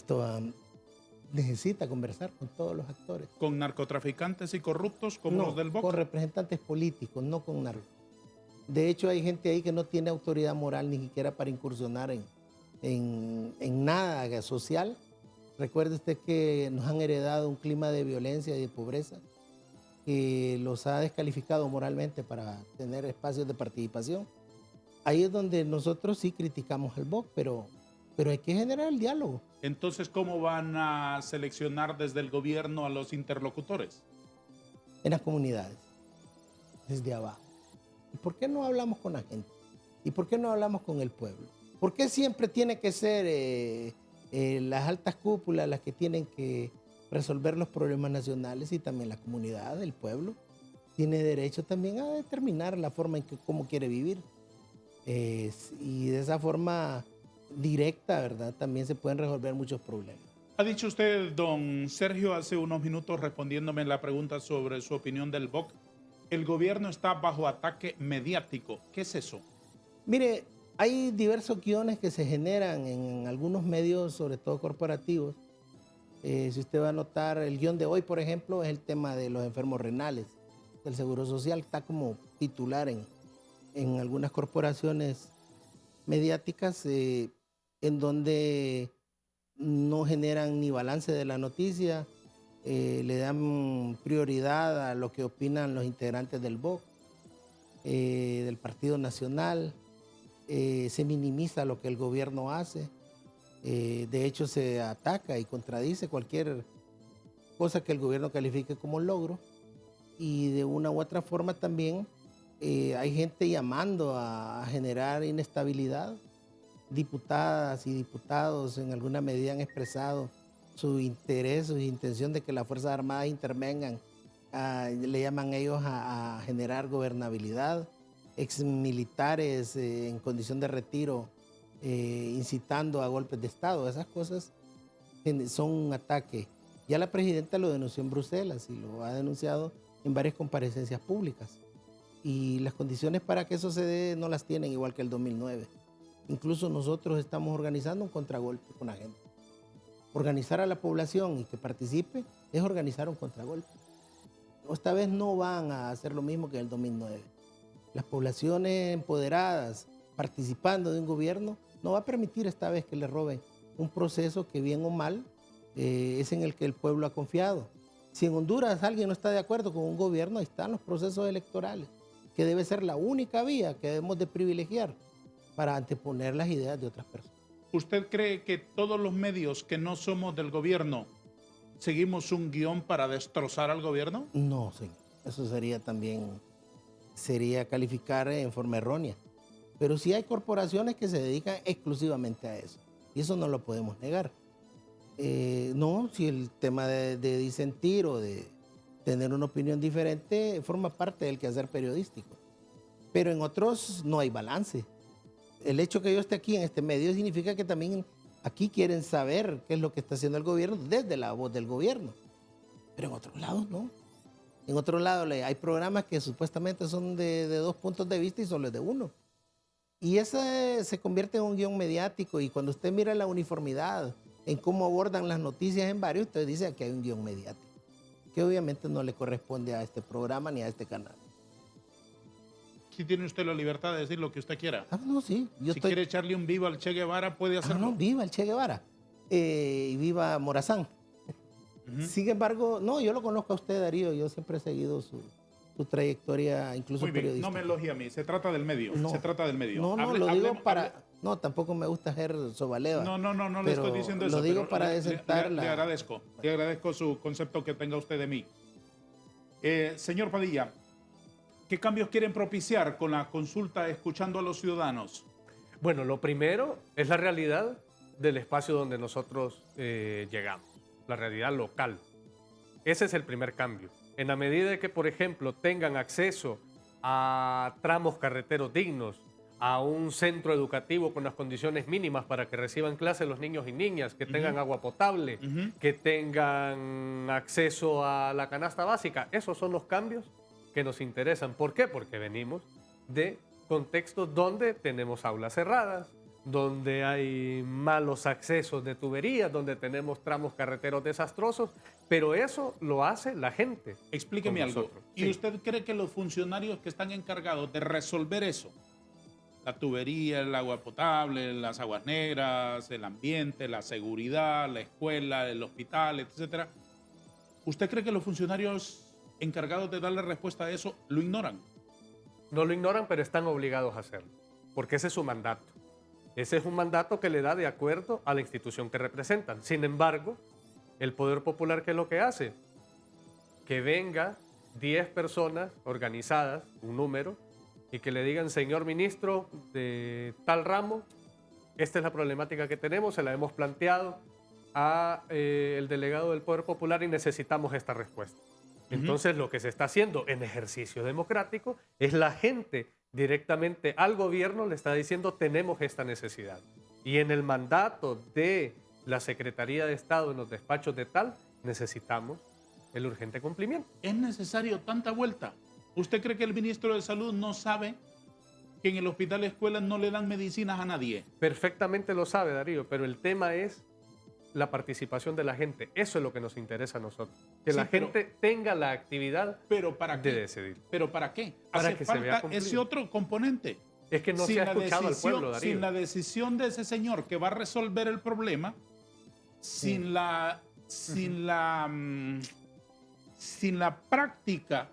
Speaker 2: necesita conversar con todos los actores.
Speaker 1: ¿Con narcotraficantes y corruptos como
Speaker 2: No,
Speaker 1: los del BOC?
Speaker 2: con representantes políticos, no con narcos. De hecho, hay gente ahí que no tiene autoridad moral ni siquiera para incursionar en nada social. Recuerde usted que nos han heredado un clima de violencia y de pobreza que los ha descalificado moralmente para tener espacios de participación. Ahí es donde nosotros sí criticamos al BOC, pero hay que generar el diálogo.
Speaker 1: Entonces, ¿cómo van a seleccionar desde el gobierno a los interlocutores?
Speaker 2: En las comunidades, desde abajo. ¿Y por qué no hablamos con la gente? ¿Y por qué no hablamos con el pueblo? ¿Por qué siempre tiene que ser las altas cúpulas las que tienen que resolver los problemas nacionales, y también la comunidad, el pueblo, tiene derecho también a determinar la forma en que cómo quiere vivir? Y de esa forma directa, ¿verdad? También se pueden resolver muchos problemas.
Speaker 1: Ha dicho usted, don Sergio, hace unos minutos respondiéndome la pregunta sobre su opinión del BOC, el gobierno está bajo ataque mediático. ¿Qué es eso?
Speaker 2: Mire, hay diversos guiones que se generan en algunos medios, sobre todo corporativos. Si usted va a notar, el guión de hoy, por ejemplo, es el tema de los enfermos renales del Seguro Social. Está como titular en algunas corporaciones mediáticas, en donde no generan ni balance de la noticia, le dan prioridad a lo que opinan los integrantes del BOC, del Partido Nacional, se minimiza lo que el gobierno hace, de hecho se ataca y contradice cualquier cosa que el gobierno califique como logro, y de una u otra forma también hay gente llamando a generar inestabilidad. Diputadas y diputados en alguna medida han expresado su interés, su intención de que las Fuerzas Armadas intervengan, le llaman ellos a generar gobernabilidad, exmilitares en condición de retiro, incitando a golpes de Estado. Esas cosas son un ataque. Ya la presidenta lo denunció en Bruselas y lo ha denunciado en varias comparecencias públicas. Y las condiciones para que eso se dé no las tienen, igual que el 2009. Incluso nosotros estamos organizando un contragolpe con la gente. Organizar a la población y que participe es organizar un contragolpe. Esta vez no van a hacer lo mismo que en el 2009. Las poblaciones empoderadas participando de un gobierno no va a permitir esta vez que le roben un proceso que, bien o mal, es en el que el pueblo ha confiado. Si en Honduras alguien no está de acuerdo con un gobierno, ahí están los procesos electorales, que debe ser la única vía que debemos de privilegiar para anteponer las ideas de otras personas.
Speaker 1: ¿Usted cree que todos los medios que no somos del gobierno seguimos un guión para destrozar al gobierno?
Speaker 2: No, señor. Eso sería calificar en forma errónea. Pero sí hay corporaciones que se dedican exclusivamente a eso. Y eso no lo podemos negar. No, si el tema de disentir o de tener una opinión diferente forma parte del quehacer periodístico. Pero en otros no hay balance. El hecho que yo esté aquí en este medio significa que también aquí quieren saber qué es lo que está haciendo el gobierno desde la voz del gobierno. Pero en otros lados no. En otros lados hay programas que supuestamente son de dos puntos de vista y solo es de uno. Y ese se convierte en un guión mediático, y cuando usted mira la uniformidad en cómo abordan las noticias en varios, usted dice que hay un guión mediático, que obviamente no le corresponde a este programa ni a este canal.
Speaker 1: Sí, tiene usted la libertad de decir lo que usted quiera.
Speaker 2: No, sí.
Speaker 1: Si quiere echarle un viva al Che Guevara, puede hacerlo.
Speaker 2: No, viva el Che Guevara y viva Morazán. Sin embargo, no, yo lo conozco a usted, Darío. Yo siempre he seguido su trayectoria, incluso
Speaker 1: muy bien,
Speaker 2: periodística.
Speaker 1: no me elogie a mí, se trata del medio.
Speaker 2: No,
Speaker 1: se trata del medio.
Speaker 2: No, lo digo para... No, tampoco me gusta ser sobaleva.
Speaker 1: No le estoy diciendo eso.
Speaker 2: Lo digo para desentar
Speaker 1: le agradezco su concepto que tenga usted de mí. Señor Padilla, ¿qué cambios quieren propiciar con la consulta escuchando a los ciudadanos?
Speaker 3: Bueno, lo primero es la realidad del espacio donde nosotros llegamos, la realidad local. Ese es el primer cambio. En la medida de que, por ejemplo, tengan acceso a tramos carreteros dignos, a un centro educativo con las condiciones mínimas para que reciban clases los niños y niñas, que tengan agua potable, que tengan acceso a la canasta básica. Esos son los cambios que nos interesan. ¿Por qué? Porque venimos de contextos donde tenemos aulas cerradas, donde hay malos accesos de tuberías, donde tenemos tramos carreteros desastrosos, pero eso lo hace la gente.
Speaker 1: Explíqueme algo. ¿Y
Speaker 3: sí.
Speaker 1: usted cree que los funcionarios que están encargados de resolver eso, la tubería, el agua potable, las aguas negras, el ambiente, la seguridad, la escuela, el hospital, etcétera, ¿usted cree que los funcionarios encargados de darle respuesta a eso lo ignoran?
Speaker 3: No lo ignoran, pero están obligados a hacerlo, porque ese es su mandato. Ese es un mandato que le da de acuerdo a la institución que representan. Sin embargo, el Poder Popular, ¿qué es lo que hace? Que venga 10 personas organizadas, un número, y que le digan, señor ministro de tal ramo, esta es la problemática que tenemos, se la hemos planteado a el delegado del Poder Popular y necesitamos esta respuesta. Entonces, lo que se está haciendo en ejercicio democrático es la gente directamente al gobierno le está diciendo tenemos esta necesidad. Y en el mandato de la Secretaría de Estado en los despachos de tal, necesitamos el urgente cumplimiento.
Speaker 1: ¿Es necesario tanta vuelta? ¿Usted cree que el ministro de Salud no sabe que en el hospital escuela no le dan medicinas a nadie?
Speaker 3: Perfectamente lo sabe, Darío, pero el tema es la participación de la gente. Eso es lo que nos interesa a nosotros. Que
Speaker 1: Sí,
Speaker 3: la gente tenga la actividad
Speaker 1: ¿Pero para qué?
Speaker 3: de decidir.
Speaker 1: ¿Pero para qué?
Speaker 3: Para
Speaker 1: Hace
Speaker 3: que se vea
Speaker 1: falta
Speaker 3: cumplido.
Speaker 1: ese otro componente.
Speaker 3: Es que no se ha escuchado al pueblo, Darío.
Speaker 1: Sin la decisión de ese señor que va a resolver el problema, sin la práctica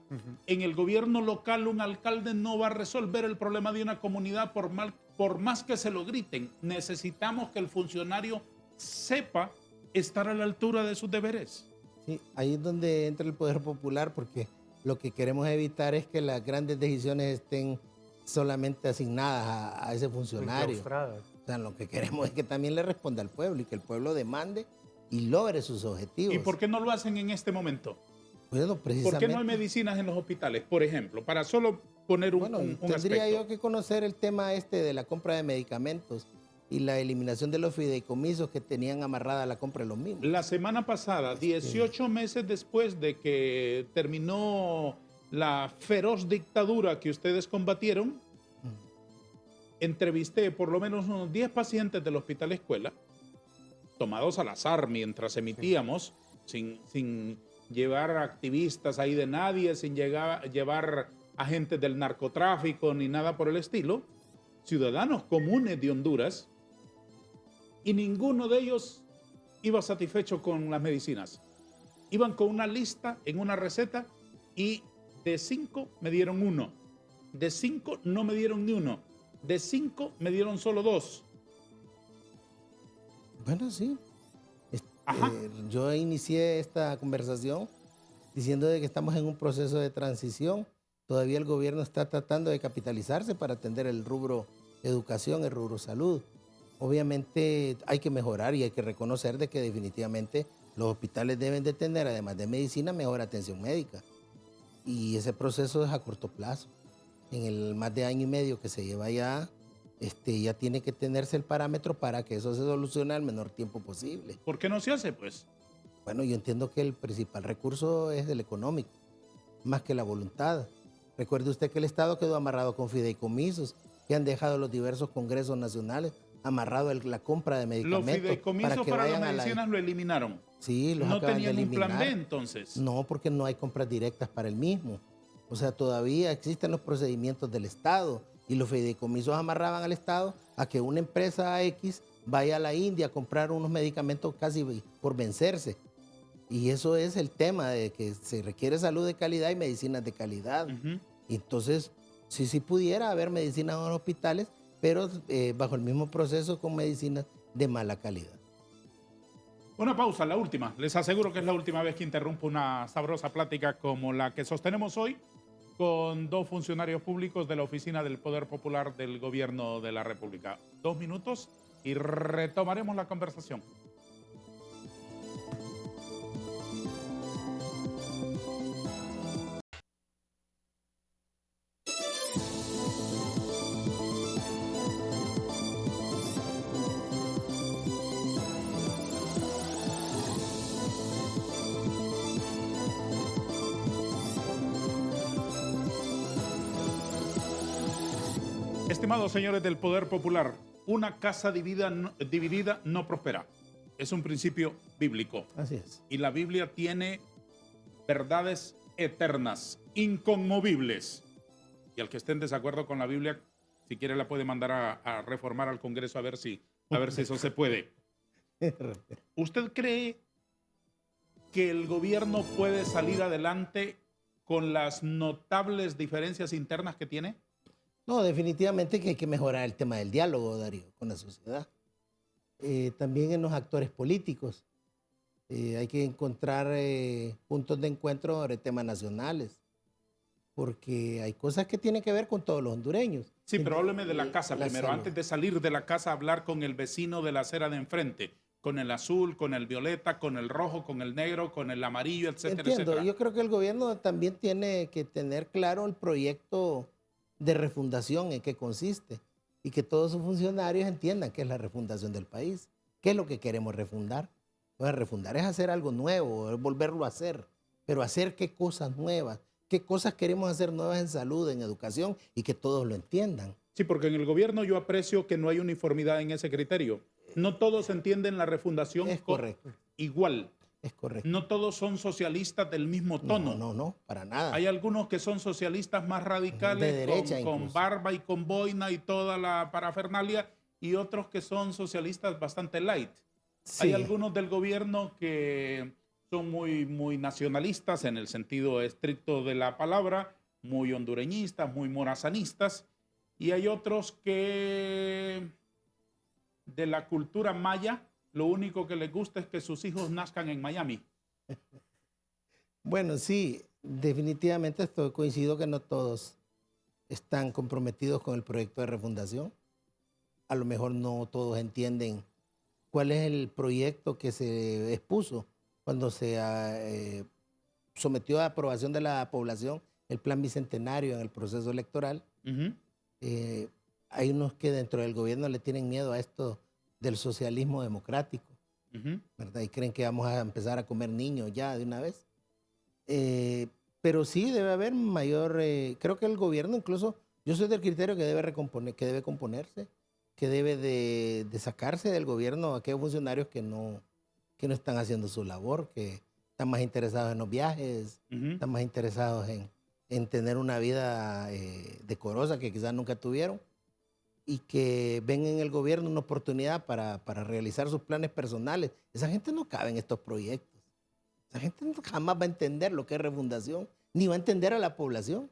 Speaker 1: en el gobierno local, un alcalde no va a resolver el problema de una comunidad por más que se lo griten. Necesitamos que el funcionario sepa estar a la altura de sus deberes.
Speaker 2: Sí, ahí es donde entra el poder popular, porque lo que queremos evitar es que las grandes decisiones estén solamente asignadas a ese funcionario.
Speaker 3: Enclaustradas.
Speaker 2: O sea, lo que queremos es que también le responda al pueblo y que el pueblo demande y logre sus objetivos.
Speaker 1: ¿Y por qué no lo hacen en este momento?
Speaker 2: Bueno, precisamente.
Speaker 1: ¿Por qué no hay medicinas en los hospitales, por ejemplo? Para solo poner un
Speaker 2: tendría
Speaker 1: aspecto.
Speaker 2: yo que conocer el tema de la compra de medicamentos y la eliminación de los fideicomisos que tenían amarrada la compra de los mismos.
Speaker 1: La semana pasada, 18 meses después de que terminó la feroz dictadura que ustedes combatieron, entrevisté por lo menos unos 10 pacientes del Hospital Escuela, tomados al azar mientras emitíamos, sin llevar activistas ahí de nadie, sin llevar agentes del narcotráfico ni nada por el estilo, ciudadanos comunes de Honduras, y ninguno de ellos iba satisfecho con las medicinas. Iban con una lista en una receta y de 5 me dieron 1. De 5 no me dieron ni 1. De 5 me dieron solo 2.
Speaker 2: Bueno, sí.
Speaker 1: Ajá.
Speaker 2: Yo inicié esta conversación diciendo de que estamos en un proceso de transición. Todavía el gobierno está tratando de capitalizarse para atender el rubro educación, el rubro salud. Obviamente hay que mejorar y hay que reconocer de que definitivamente los hospitales deben de tener, además de medicina, mejor atención médica. Y ese proceso es a corto plazo. En el más de año y medio que se lleva ya tiene que tenerse el parámetro para que eso se solucione al menor tiempo posible.
Speaker 1: ¿Por qué no se hace, pues?
Speaker 2: Bueno, yo entiendo que el principal recurso es el económico, más que la voluntad. Recuerde usted que el Estado quedó amarrado con fideicomisos que han dejado los diversos congresos nacionales amarrado la compra de medicamentos.
Speaker 1: Los fideicomisos para las
Speaker 2: vayan
Speaker 1: medicinas lo eliminaron.
Speaker 2: Sí, los
Speaker 1: no
Speaker 2: acaban de
Speaker 1: tenían un plan
Speaker 2: eliminar.
Speaker 1: B entonces.
Speaker 2: No, porque no hay compras directas para el mismo. O sea, todavía existen los procedimientos del Estado y los fideicomisos amarraban al Estado a que una empresa X vaya a la India a comprar unos medicamentos casi por vencerse. Y eso es el tema de que se requiere salud de calidad y medicinas de calidad. Entonces, sí pudiera haber medicinas en los hospitales, pero bajo el mismo proceso con medicinas de mala calidad.
Speaker 1: Una pausa, la última. Les aseguro que es la última vez que interrumpo una sabrosa plática como la que sostenemos hoy con dos funcionarios públicos de la Oficina del Poder Popular del Gobierno de la República. 2 minutos y retomaremos la conversación. Estimados señores del Poder Popular, una casa dividida no prospera. Es un principio bíblico.
Speaker 2: Así es.
Speaker 1: Y la Biblia tiene verdades eternas, inconmovibles. Y al que esté en desacuerdo con la Biblia, si quiere la puede mandar a reformar al Congreso a ver si eso se puede. ¿Usted cree que el gobierno puede salir adelante con las notables diferencias internas que tiene?
Speaker 2: No, definitivamente que hay que mejorar el tema del diálogo, Darío, con la sociedad. También en los actores políticos. Hay que encontrar puntos de encuentro sobre temas nacionales, porque hay cosas que tienen que ver con todos los hondureños.
Speaker 1: Sí, pero hábleme de la casa
Speaker 2: La
Speaker 1: primero.
Speaker 2: salud.
Speaker 1: Antes de salir de la casa, hablar con el vecino de la acera de enfrente, con el azul, con el violeta, con el rojo, con el negro, con el amarillo, etcétera,
Speaker 2: Entiendo,
Speaker 1: etcétera.
Speaker 2: yo creo que el gobierno también tiene que tener claro el proyecto de refundación, en qué consiste, y que todos sus funcionarios entiendan qué es la refundación del país, qué es lo que queremos refundar. Bueno, refundar es hacer algo nuevo, es volverlo a hacer, pero hacer qué cosas nuevas, qué cosas queremos hacer nuevas en salud, en educación, y que todos lo entiendan.
Speaker 1: Sí, porque en el gobierno yo aprecio que no hay uniformidad en ese criterio. No todos entienden la refundación
Speaker 2: Es correcto,
Speaker 1: igual.
Speaker 2: es correcto.
Speaker 1: No todos son socialistas del mismo tono.
Speaker 2: No, para nada.
Speaker 1: Hay algunos que son socialistas más radicales,
Speaker 2: De derecha
Speaker 1: con
Speaker 2: incluso.
Speaker 1: barba y con boina y toda la parafernalia, y otros que son socialistas bastante light.
Speaker 2: Sí.
Speaker 1: Hay algunos del gobierno que son muy nacionalistas en el sentido estricto de la palabra, muy hondureñistas, muy morazanistas, y hay otros que de la cultura maya, lo único que les gusta es que sus hijos nazcan en Miami.
Speaker 2: Bueno, sí, definitivamente coincido que no todos están comprometidos con el proyecto de refundación. A lo mejor no todos entienden cuál es el proyecto que se expuso cuando se sometió a aprobación de la población el plan bicentenario en el proceso electoral.
Speaker 1: Ujú.
Speaker 2: Hay unos que dentro del gobierno le tienen miedo a esto del socialismo democrático,
Speaker 1: Ujú.
Speaker 2: ¿verdad? Y creen que vamos a empezar a comer niños ya de una vez. Pero sí debe haber mayor, creo que el gobierno incluso, yo soy del criterio que debe componerse, que debe de sacarse del gobierno a aquellos funcionarios que no están haciendo su labor, que están más interesados en los viajes,
Speaker 1: Ujú.
Speaker 2: están más interesados en tener una vida decorosa que quizás nunca tuvieron, y que ven en el gobierno una oportunidad para realizar sus planes personales. Esa gente no cabe en estos proyectos. Esa gente jamás va a entender lo que es refundación, ni va a entender a la población.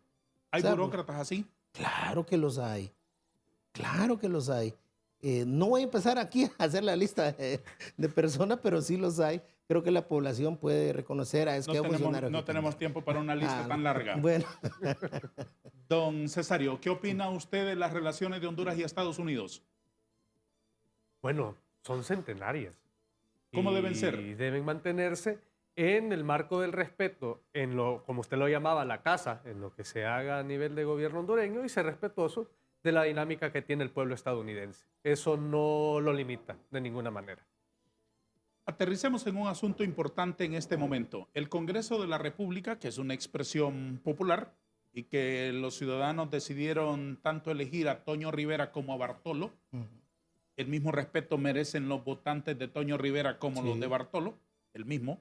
Speaker 1: ¿Hay
Speaker 2: O sea,
Speaker 1: burócratas así?
Speaker 2: Claro que los hay. Claro que los hay. No voy a empezar aquí a hacer la lista de personas, pero sí los hay. Creo que la población puede reconocer a esos funcionarios.
Speaker 1: No tenemos tiempo para una lista tan
Speaker 2: no.
Speaker 1: larga.
Speaker 2: Bueno,
Speaker 1: Don Cesario, ¿qué opina usted de las relaciones de Honduras y Estados Unidos?
Speaker 3: Bueno, son centenarias.
Speaker 1: ¿Cómo deben ser?
Speaker 3: Y deben mantenerse en el marco del respeto, como usted lo llamaba, la casa, en lo que se haga a nivel de gobierno hondureño, y ser respetuoso de la dinámica que tiene el pueblo estadounidense. Eso no lo limita de ninguna manera.
Speaker 1: Aterricemos en un asunto importante en este momento. El Congreso de la República, que es una expresión popular y que los ciudadanos decidieron tanto elegir a Toño Rivera como a Bartolo, el mismo respeto merecen los votantes de Toño Rivera como los de Bartolo, el mismo.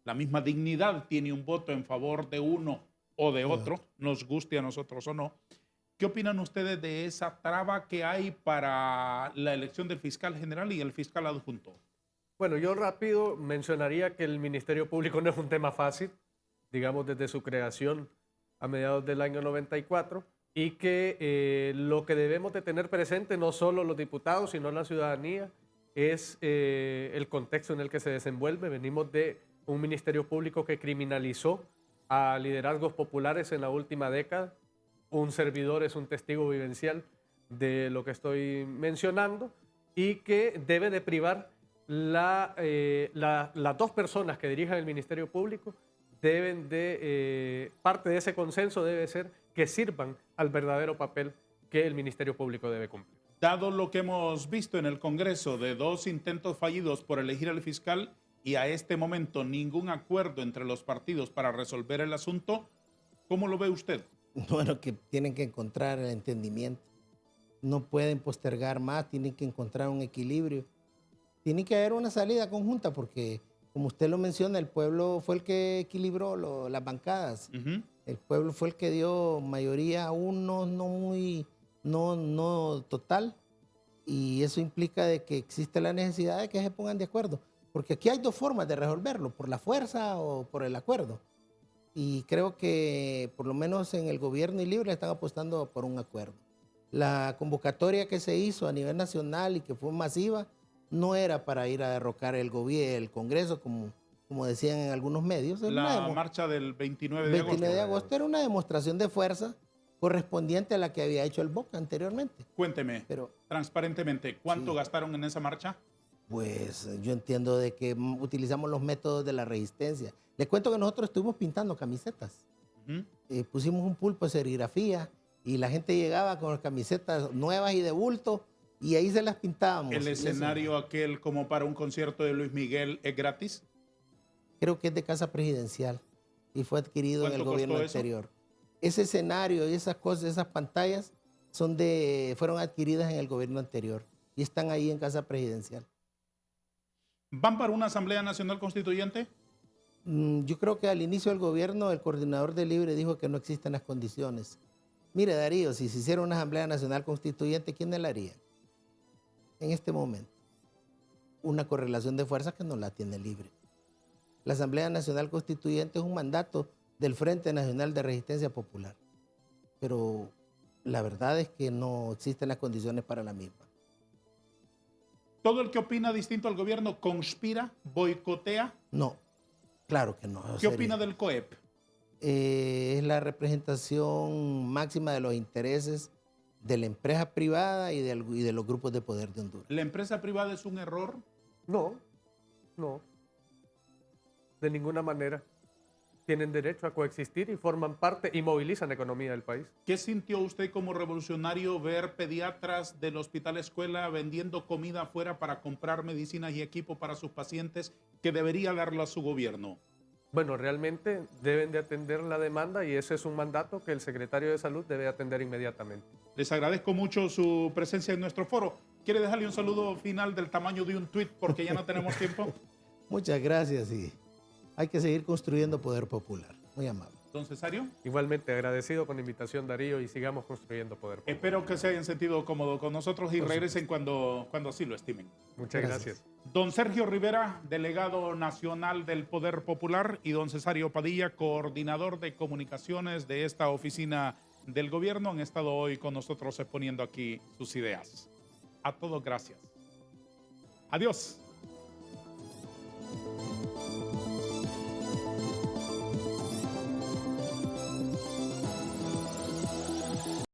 Speaker 1: La misma dignidad tiene un voto en favor de uno o de otro, nos guste a nosotros o no. ¿Qué opinan ustedes de esa traba que hay para la elección del fiscal general y el fiscal adjunto?
Speaker 3: Bueno, yo rápido mencionaría que el Ministerio Público no es un tema fácil, digamos desde su creación a mediados del año 94, y que lo que debemos de tener presente, no solo los diputados, sino la ciudadanía, es el contexto en el que se desenvuelve. Venimos de un Ministerio Público que criminalizó a liderazgos populares en la última década. Un servidor es un testigo vivencial de lo que estoy mencionando, y que debe de privar las dos personas que dirijan el Ministerio Público. Deben de, parte de ese consenso debe ser que sirvan al verdadero papel que el Ministerio Público debe cumplir.
Speaker 1: Dado lo que hemos visto en el Congreso de 2 intentos fallidos por elegir al fiscal y a este momento ningún acuerdo entre los partidos para resolver el asunto, ¿cómo lo ve usted?
Speaker 2: bueno, que tienen que encontrar el entendimiento. no pueden postergar más, tienen que encontrar un equilibrio. Tiene que haber una salida conjunta porque, como usted lo menciona, el pueblo fue el que equilibró las bancadas.
Speaker 1: Ujú.
Speaker 2: El pueblo fue el que dio mayoría aún no total, y eso implica de que existe la necesidad de que se pongan de acuerdo, porque aquí hay dos formas de resolverlo, por la fuerza o por el acuerdo. Y creo que por lo menos en el gobierno y Libre están apostando por un acuerdo. La convocatoria que se hizo a nivel nacional y que fue masiva no era para ir a derrocar el gobierno, el Congreso, como decían en algunos medios. Era
Speaker 1: La marcha del 29 de
Speaker 2: 29 de
Speaker 1: agosto.
Speaker 2: agosto era una demostración de fuerza correspondiente a la que había hecho el BOC anteriormente.
Speaker 1: Cuénteme,
Speaker 2: Pero
Speaker 1: transparentemente, ¿cuánto
Speaker 2: Sí.
Speaker 1: gastaron en esa marcha?
Speaker 2: pues yo entiendo de que utilizamos los métodos de la resistencia. Les cuento que nosotros estuvimos pintando camisetas.
Speaker 1: Ujú.
Speaker 2: Pusimos un pulpo de serigrafía y la gente llegaba con las camisetas nuevas y de bulto y ahí se las pintábamos.
Speaker 1: ¿El
Speaker 2: Y eso,
Speaker 1: escenario aquel como para un concierto de Luis Miguel es gratis?
Speaker 2: creo que es de casa presidencial y fue adquirido en el
Speaker 1: ¿Cuánto
Speaker 2: gobierno
Speaker 1: costó eso?
Speaker 2: anterior. Ese escenario y esas cosas, esas pantallas fueron adquiridas en el gobierno anterior y están ahí en casa presidencial.
Speaker 1: ¿Van para una Asamblea Nacional Constituyente?
Speaker 2: Yo creo que al inicio del gobierno el coordinador de Libre dijo que no existen las condiciones. Mire, Darío, si se hiciera una Asamblea Nacional Constituyente, ¿quién la haría? En este momento. Una correlación de fuerzas que no la tiene Libre. La Asamblea Nacional Constituyente es un mandato del Frente Nacional de Resistencia Popular. Pero la verdad es que no existen las condiciones para la misma.
Speaker 1: ¿Todo el que opina distinto al gobierno conspira, boicotea?
Speaker 2: No, claro que no.
Speaker 1: ¿Qué opina del COEP?
Speaker 2: Es la representación máxima de los intereses de la empresa privada y de los grupos de poder de Honduras.
Speaker 1: ¿La empresa privada es un error?
Speaker 3: No, no, de ninguna manera. Tienen derecho a coexistir y forman parte y movilizan la economía del país.
Speaker 1: ¿Qué sintió usted como revolucionario ver pediatras del Hospital Escuela vendiendo comida afuera para comprar medicinas y equipo para sus pacientes que debería darlo a su gobierno?
Speaker 3: Bueno, realmente deben de atender la demanda y ese es un mandato que el secretario de Salud debe atender inmediatamente.
Speaker 1: Les agradezco mucho su presencia en nuestro foro. ¿Quiere dejarle un saludo final del tamaño de un tuit porque ya no tenemos tiempo?
Speaker 2: Muchas gracias y hay que seguir construyendo poder popular. Muy amable.
Speaker 1: Don Cesario,
Speaker 3: Igualmente agradecido con la invitación, Darío, y sigamos construyendo poder.
Speaker 1: espero que se hayan sentido cómodos con nosotros y regresen cuando así lo estimen.
Speaker 3: Muchas
Speaker 2: Gracias.
Speaker 3: gracias.
Speaker 1: Don Sergio Rivera, delegado nacional del Poder Popular, y don Cesario Padilla, coordinador de comunicaciones de esta oficina del gobierno, han estado hoy con nosotros exponiendo aquí sus ideas. A todos, gracias. Adiós.